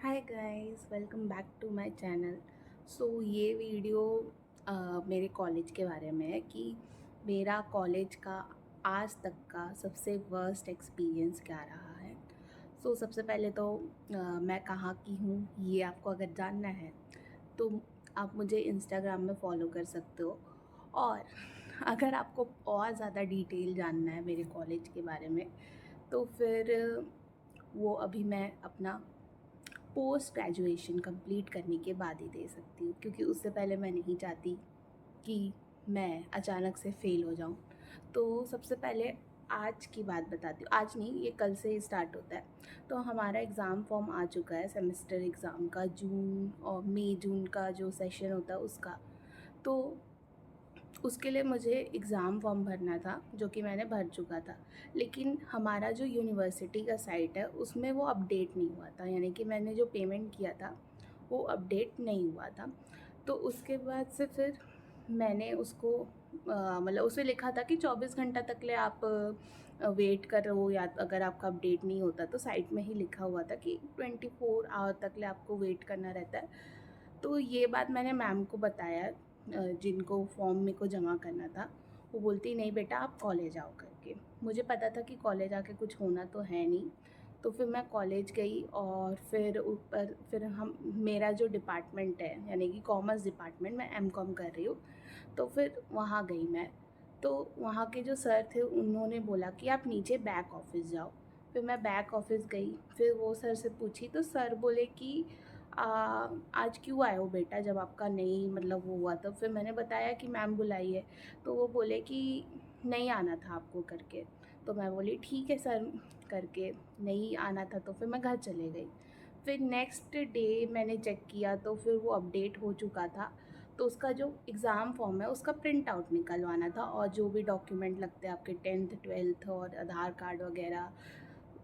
Hi guys, welcome back to my channel. ये video मेरे college के बारे में है कि मेरा कॉलेज का आज तक का सबसे वर्स्ट एक्सपीरियंस क्या रहा है। सबसे पहले तो मैं कहाँ की हूँ ये आपको अगर जानना है तो आप मुझे इंस्टाग्राम में फॉलो कर सकते हो। और अगर आपको और ज़्यादा डिटेल जानना है मेरे कॉलेज के बारे में तो फिर वो अभी मैं अपना पोस्ट ग्रेजुएशन कंप्लीट करने के बाद ही दे सकती हूँ, क्योंकि उससे पहले मैं नहीं चाहती कि मैं अचानक से फ़ेल हो जाऊँ। तो सबसे पहले आज की बात बताती हूँ, आज नहीं, ये कल से ही स्टार्ट होता है। तो हमारा एग्ज़ाम फॉर्म आ चुका है, सेमेस्टर एग्ज़ाम का, जून और मई जून का जो सेशन होता है उसका। तो उसके लिए मुझे एग्ज़ाम फॉर्म भरना था, जो कि मैंने भर चुका था। लेकिन हमारा जो यूनिवर्सिटी का साइट है उसमें वो अपडेट नहीं हुआ था, यानी कि मैंने जो पेमेंट किया था वो अपडेट नहीं हुआ था। तो उसके बाद से फिर मैंने उसको मतलब उसमें लिखा था कि 24 घंटा तक ले आप वेट करो, या अगर आपका अपडेट नहीं होता तो साइट में ही लिखा हुआ था कि 24 आवर तक ले आपको वेट करना रहता है। तो ये बात मैंने मैम को बताया, जिनको फॉर्म मेरे को जमा करना था। वो बोलती नहीं बेटा आप कॉलेज आओ करके। मुझे पता था कि कॉलेज आके कुछ होना तो है नहीं। तो फिर मैं कॉलेज गई और फिर हम मेरा जो डिपार्टमेंट है, यानी कि कॉमर्स डिपार्टमेंट, मैं एमकॉम कर रही हूँ। तो फिर वहाँ गई मैं। तो वहाँ के जो सर थे उन्होंने बोला कि आप नीचे बैक ऑफिस जाओ। फिर मैं बैक ऑफिस गई, फिर वो सर से पूछी तो सर बोले कि आ, आज क्यों आए हो बेटा, जब आपका नहीं मतलब वो हुआ। तो फिर मैंने बताया कि मैम बुलाई है। तो वो बोले कि नहीं आना था आपको करके। तो मैं बोली ठीक है सर करके, नहीं आना था तो फिर मैं घर चले गई। फिर नेक्स्ट डे मैंने चेक किया तो फिर वो अपडेट हो चुका था। तो उसका जो एग्ज़ाम फॉर्म है उसका प्रिंट आउट निकलवाना था, और जो भी डॉक्यूमेंट लगते हैं आपके 10th 12th और आधार कार्ड वगैरह,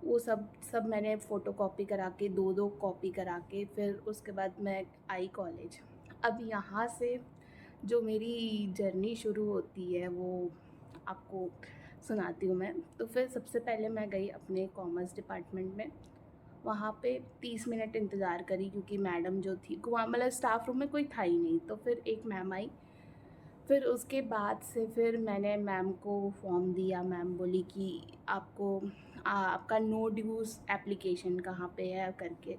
वो सब सब मैंने फ़ोटो कॉपी करा के, दो दो कॉपी करा के, फिर उसके बाद मैं आई कॉलेज। अब यहाँ से जो मेरी जर्नी शुरू होती है वो आपको सुनाती हूँ मैं। तो फिर सबसे पहले मैं गई अपने कॉमर्स डिपार्टमेंट में। वहाँ पे 30 मिनट इंतज़ार करी, क्योंकि मैडम जो थी वहाँ मतलब स्टाफ रूम में कोई था ही नहीं। तो फिर एक मैम आई। फिर उसके बाद से फिर मैंने मैम को फॉर्म दिया। मैम बोली कि आपका नो ड्यूज़ एप्लीकेशन कहाँ पे है करके।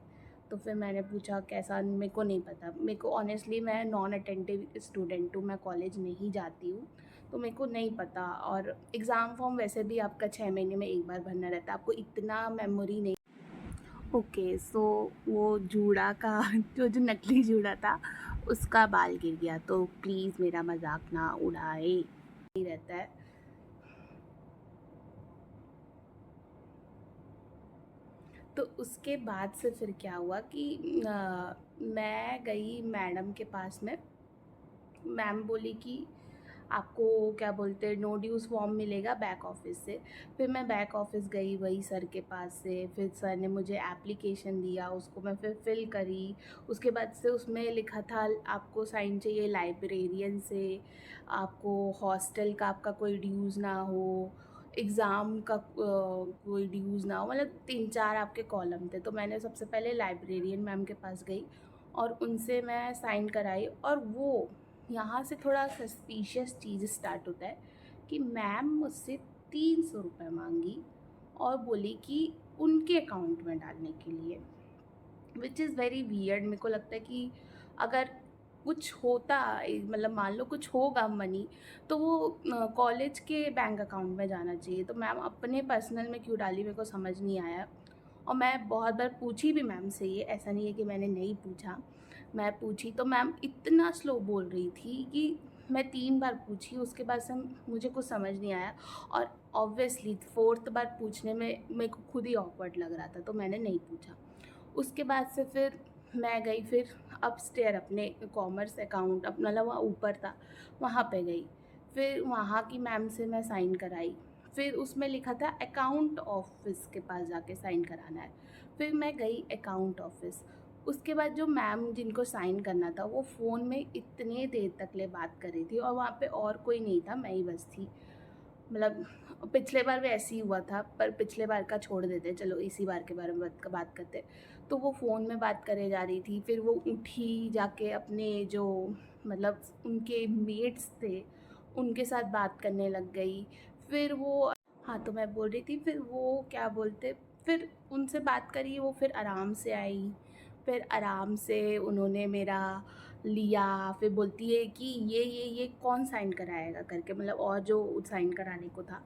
तो फिर मैंने पूछा कैसा, मेरे को नहीं पता। मेरे को ऑनेस्टली मैं नॉन अटेंटिव स्टूडेंट हूँ, मैं कॉलेज नहीं जाती हूँ, तो मेरे को नहीं पता। और एग्ज़ाम फॉर्म वैसे भी आपका 6 महीने में एक बार भरना रहता है, आपको इतना मेमोरी नहीं। ओके, वो जूड़ा का जो नकली जूड़ा था उसका बाल गिर गया, तो प्लीज़ मेरा मजाक ना उड़ाए। नहीं रहता है। तो उसके बाद से फिर क्या हुआ कि मैं गई मैडम के पास में। मैम बोली कि आपको क्या बोलते हैं, नो ड्यूज़ फॉर्म मिलेगा बैक ऑफिस से। फिर मैं बैक ऑफिस गई वही सर के पास से। फिर सर ने मुझे एप्लीकेशन दिया, उसको मैं फिर फिल करी। उसके बाद से उसमें लिखा था आपको साइन चाहिए लाइब्रेरियन से, आपको हॉस्टल का आपका कोई ड्यूज़ ना हो, एग्ज़ाम का कोई ड्यूज़ ना हो, मतलब 3-4 आपके कॉलम थे। तो मैंने सबसे पहले लाइब्रेरियन मैम के पास गई और उनसे मैं साइन कराई। और वो यहाँ से थोड़ा सस्पिशियस चीज़ स्टार्ट होता है कि मैम मुझसे 300 रुपये मांगी और बोली कि उनके अकाउंट में डालने के लिए, विच इज़ वेरी वियर्ड। मेरे को लगता है कि अगर कुछ होता, मतलब मान लो कुछ होगा मनी, तो वो कॉलेज के बैंक अकाउंट में जाना चाहिए। तो मैम अपने पर्सनल में क्यों डाली, मेरे को समझ नहीं आया। और मैं बहुत बार पूछी भी मैम से, ये ऐसा नहीं है कि मैंने नहीं पूछा। मैं पूछी तो मैम इतना स्लो बोल रही थी कि मैं 3 बार पूछी, उसके बाद से मुझे कुछ समझ नहीं आया। और ऑब्वियसली 4th बार पूछने में मेरे को खुद ही ऑकवर्ड लग रहा था, तो मैंने नहीं पूछा। उसके बाद से फिर मैं गई, फिर अपस्टेयर अपने कॉमर्स अकाउंट अपना मतलब वहाँ ऊपर था, वहाँ पे गई। फिर वहाँ की मैम से मैं साइन कराई। फिर उसमें लिखा था अकाउंट ऑफिस के पास जाके साइन कराना है। फिर मैं गई अकाउंट ऑफिस। उसके बाद जो मैम जिनको साइन करना था वो फ़ोन में इतने देर तक ले बात कर रही थी, और वहाँ पे और कोई नहीं था, मैं ही बस थी। मतलब पिछले बार भी ऐसे ही हुआ था, पर पिछले बार का छोड़ देते, चलो इसी बार के बारे में बात करते। तो वो फ़ोन में बात करे जा रही थी। फिर वो उठी जाके अपने जो मतलब उनके मेट्स थे उनके साथ बात करने लग गई। फिर वो हाँ, तो मैं बोल रही थी फिर वो क्या बोलते फिर उनसे बात करी, वो फिर आराम से आई। फिर आराम से उन्होंने मेरा लिया। फिर बोलती है कि ये कौन साइन कराएगा करके, मतलब और जो साइन कराने को था।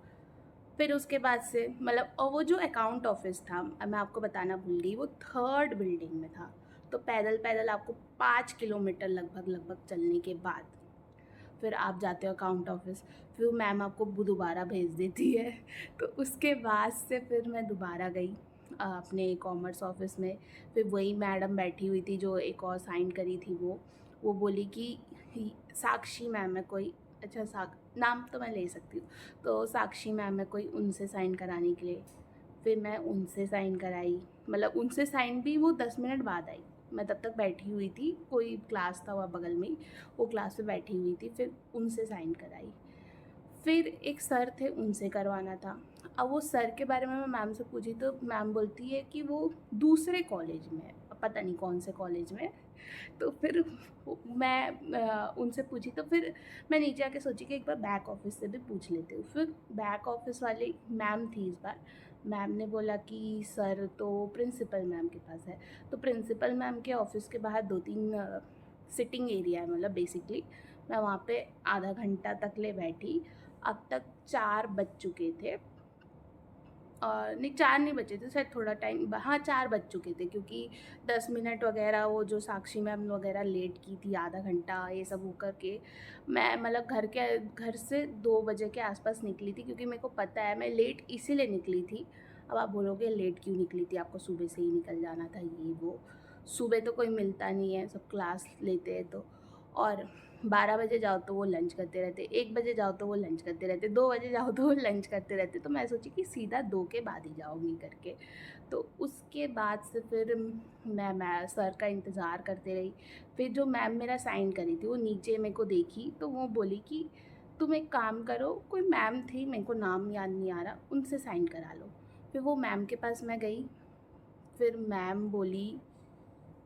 फिर उसके बाद से मतलब और वो जो अकाउंट ऑफिस था, मैं आपको बताना भूल गई, वो 3rd बिल्डिंग में था। तो पैदल पैदल आपको 5 किलोमीटर लगभग चलने के बाद फिर आप जाते हो अकाउंट ऑफिस। फिर मैम आपको दोबारा भेज देती है। तो उसके बाद से फिर मैं दोबारा गई अपने कॉमर्स ऑफिस में। फिर वही मैडम बैठी हुई थी जो एक और साइन करी थी। वो बोली कि साक्षी मैम है कोई, अच्छा नाम तो मैं ले सकती हूँ। तो साक्षी मैम है कोई, उनसे साइन कराने के लिए। फिर मैं उनसे साइन कराई, मतलब उनसे साइन भी वो 10 मिनट बाद आई। मैं तब तक बैठी हुई थी, कोई क्लास था वहाँ बगल में ही, वो क्लास में बैठी हुई थी। फिर उनसे साइन कराई। फिर एक सर थे, उनसे करवाना था। अब वो सर के बारे में मैं मैम से पूछी तो मैम बोलती है कि वो दूसरे कॉलेज में है, पता नहीं कौन से कॉलेज में। तो फिर मैं उनसे पूछी तो फिर मैं नीचे आके सोची कि एक बार बैक ऑफिस से भी पूछ लेती हूँ। फिर बैक ऑफिस वाली मैम थी इस बार। मैम ने बोला कि सर तो प्रिंसिपल मैम के पास है। तो प्रिंसिपल मैम के ऑफिस के बाहर 2-3 सिटिंग एरिया है, मतलब बेसिकली मैं वहाँ पे आधा घंटा तक ले बैठी। अब तक 4 बज चुके थे। नहीं 4 नहीं बजे थे शायद, थोड़ा टाइम, हाँ 4 बज चुके थे, क्योंकि 10 मिनट वगैरह वो जो साक्षी मैम वगैरह लेट की थी, आधा घंटा ये सब हो कर के मैं मतलब घर से 2 बजे के आसपास निकली थी। क्योंकि मेरे को पता है मैं लेट इसीलिए निकली थी। अब आप बोलोगे लेट क्यों निकली थी, आपको सुबह से ही निकल जाना था ये वो। सुबह तो कोई मिलता नहीं है, सब क्लास लेते हैं तो। और 12 बजे जाओ तो वो लंच करते रहते, 1 बजे जाओ तो वो लंच करते रहते, 2 बजे जाओ तो वो लंच करते रहते। तो मैं सोची कि सीधा 2 के बाद ही जाऊँगी करके। तो उसके बाद से फिर मैं सर का इंतज़ार करते रही। फिर जो मैम मेरा साइन करी थी वो नीचे मेरे को देखी, तो वो बोली कि तुम एक काम करो, कोई मैम थी मेरे को नाम याद नहीं आ रहा, उनसे साइन करा लो। फिर वो मैम के पास मैं गई। फिर मैम बोली,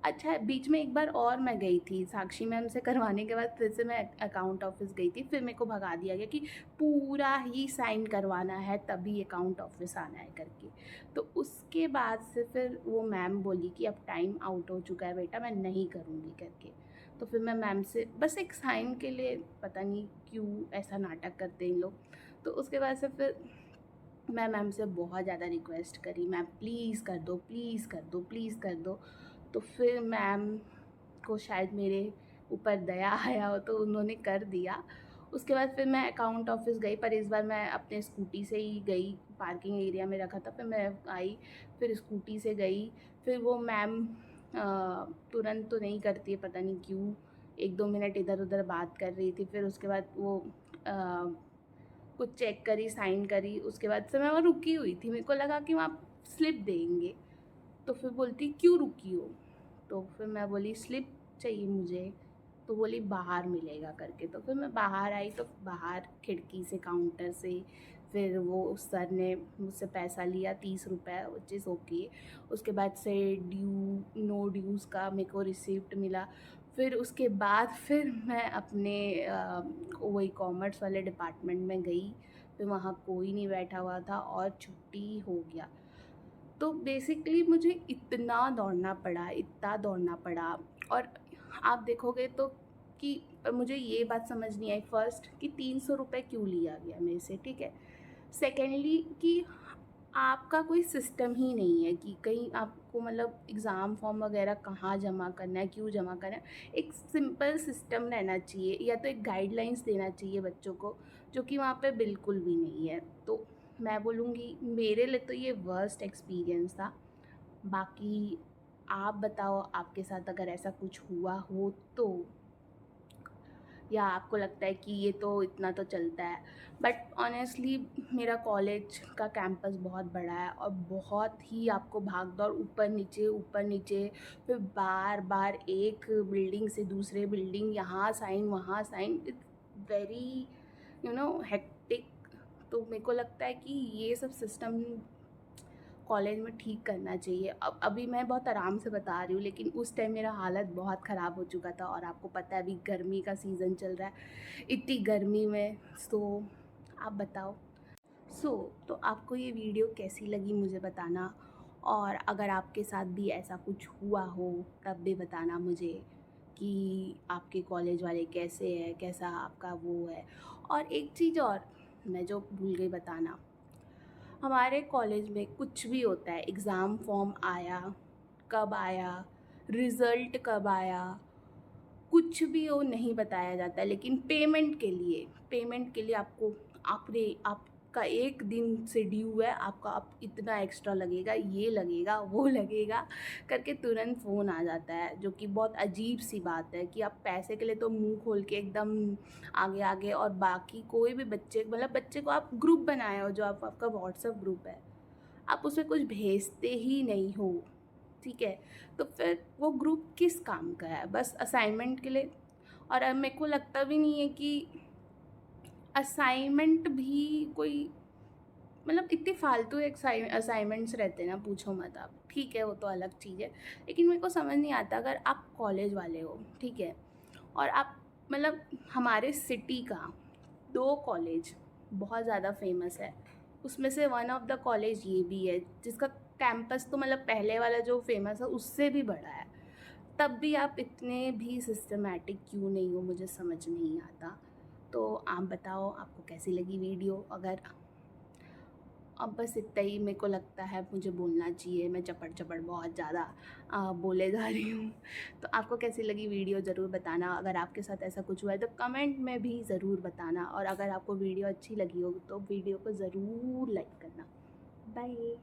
अच्छा बीच में एक बार और मैं गई थी साक्षी मैम से करवाने के बाद, फिर से मैं अकाउंट ऑफिस गई थी। फिर मेरे को भगा दिया गया कि पूरा ही साइन करवाना है तभी अकाउंट ऑफिस आना है करके। तो उसके बाद से फिर वो मैम बोली कि अब टाइम आउट हो चुका है बेटा, मैं नहीं करूँगी करके। तो फिर मैं मैम से बस एक साइन के लिए, पता नहीं क्यों ऐसा नाटक करते हैं इन लोग। तो उसके बाद से फिर मैं मैम से बहुत ज़्यादा रिक्वेस्ट करी, मैम प्लीज़ कर दो, प्लीज़ कर दो, प्लीज़ कर दो। तो फिर मैम को शायद मेरे ऊपर दया आया हो तो उन्होंने कर दिया। उसके बाद फिर मैं अकाउंट ऑफिस गई, पर इस बार मैं अपने स्कूटी से ही गई, पार्किंग एरिया में रखा था। फिर मैं आई, फिर स्कूटी से गई। फिर वो मैम तुरंत तो नहीं करती है, पता नहीं क्यों, 1-2 मिनट इधर उधर बात कर रही थी। फिर उसके बाद वो कुछ चेक करी, साइन करी। उसके बाद से मैं वहाँ रुकी हुई थी, मेरे को लगा कि वहाँ स्लिप देंगे। तो फिर बोलती क्यों रुकी हो, तो फिर मैं बोली स्लिप चाहिए मुझे। तो बोली बाहर मिलेगा करके। तो फिर मैं बाहर आई, तो बाहर खिड़की से काउंटर से फिर वो उस सर ने मुझसे पैसा लिया 30 रुपये, विच इज़ ओके। उसके बाद से नो ड्यूज़ का मेरे को रिसिप्ट मिला। फिर उसके बाद फिर मैं अपने वही कॉमर्स वाले डिपार्टमेंट में गई। फिर वहाँ कोई नहीं बैठा हुआ था और छुट्टी हो गया। तो बेसिकली मुझे इतना दौड़ना पड़ा। और आप देखोगे तो कि मुझे ये बात समझ नहीं आई फर्स्ट कि 300 रुपये क्यों लिया गया मेरे से, ठीक है। सेकेंडली कि आपका कोई सिस्टम ही नहीं है कि कहीं आपको मतलब एग्ज़ाम फॉर्म वगैरह कहाँ जमा करना है, क्यों जमा करना है। एक सिंपल सिस्टम रहना चाहिए, या तो एक गाइडलाइंस देना चाहिए बच्चों को, जो कि वहाँ पे बिल्कुल भी नहीं है। तो मैं बोलूँगी मेरे लिए तो ये वर्स्ट एक्सपीरियंस था। बाकी आप बताओ, आपके साथ अगर ऐसा कुछ हुआ हो तो, या आपको लगता है कि ये तो इतना तो चलता है। बट ऑनेस्टली मेरा कॉलेज का कैंपस बहुत बड़ा है और बहुत ही आपको भाग दौड़, ऊपर नीचे, फिर बार बार एक बिल्डिंग से दूसरे बिल्डिंग, यहाँ साइन वहाँ साइन, इट्स वेरी हेक्टिक। तो मेरे को लगता है कि ये सब सिस्टम कॉलेज में ठीक करना चाहिए। अब अभी मैं बहुत आराम से बता रही हूँ, लेकिन उस टाइम मेरा हालत बहुत ख़राब हो चुका था। और आपको पता है अभी गर्मी का सीज़न चल रहा है, इतनी गर्मी में। सो आप बताओ। तो आपको ये वीडियो कैसी लगी मुझे बताना, और अगर आपके साथ भी ऐसा कुछ हुआ हो तब भी बताना मुझे कि आपके कॉलेज वाले कैसे हैं, कैसा आपका वो है। और एक चीज़ और मैं जो भूल गई बताना, हमारे कॉलेज में कुछ भी होता है, एग्ज़ाम फॉर्म आया, कब आया, रिज़ल्ट कब आया, कुछ भी वो नहीं बताया जाता है। लेकिन पेमेंट के लिए आपका एक दिन से ड्यू है, आपका आप इतना एक्स्ट्रा लगेगा, ये लगेगा, वो लगेगा करके तुरंत फ़ोन आ जाता है। जो कि बहुत अजीब सी बात है कि आप पैसे के लिए तो मुंह खोल के एकदम आगे आगे, और बाकी कोई भी बच्चे, मतलब बच्चे को आप ग्रुप बनाए हो, जो आपका व्हाट्सएप ग्रुप है, आप उसमें कुछ भेजते ही नहीं हो, ठीक है? तो फिर वो ग्रुप किस काम का है? बस असाइनमेंट के लिए। और अब मेरे को लगता भी नहीं है कि असाइनमेंट भी कोई, मतलब इतने फालतू असाइनमेंट्स रहते हैं ना, पूछो मत आप। ठीक है, वो तो अलग चीज़ है, लेकिन मेरे को समझ नहीं आता, अगर आप कॉलेज वाले हो, ठीक है, और आप, मतलब हमारे सिटी का 2 कॉलेज बहुत ज़्यादा फेमस है, उसमें से वन ऑफ द कॉलेज ये भी है जिसका कैंपस तो मतलब पहले वाला जो फेमस है उससे भी बड़ा है, तब भी आप इतने भी सिस्टमैटिक क्यों नहीं हो, मुझे समझ नहीं आता। तो आप बताओ आपको कैसी लगी वीडियो। अगर अब बस इतना ही मेरे को लगता है मुझे बोलना चाहिए, मैं चपड़ बहुत ज़्यादा बोले जा रही हूँ। तो आपको कैसी लगी वीडियो ज़रूर बताना। अगर आपके साथ ऐसा कुछ हुआ है तो कमेंट में भी ज़रूर बताना, और अगर आपको वीडियो अच्छी लगी हो तो वीडियो को ज़रूर लाइक करना। बाय।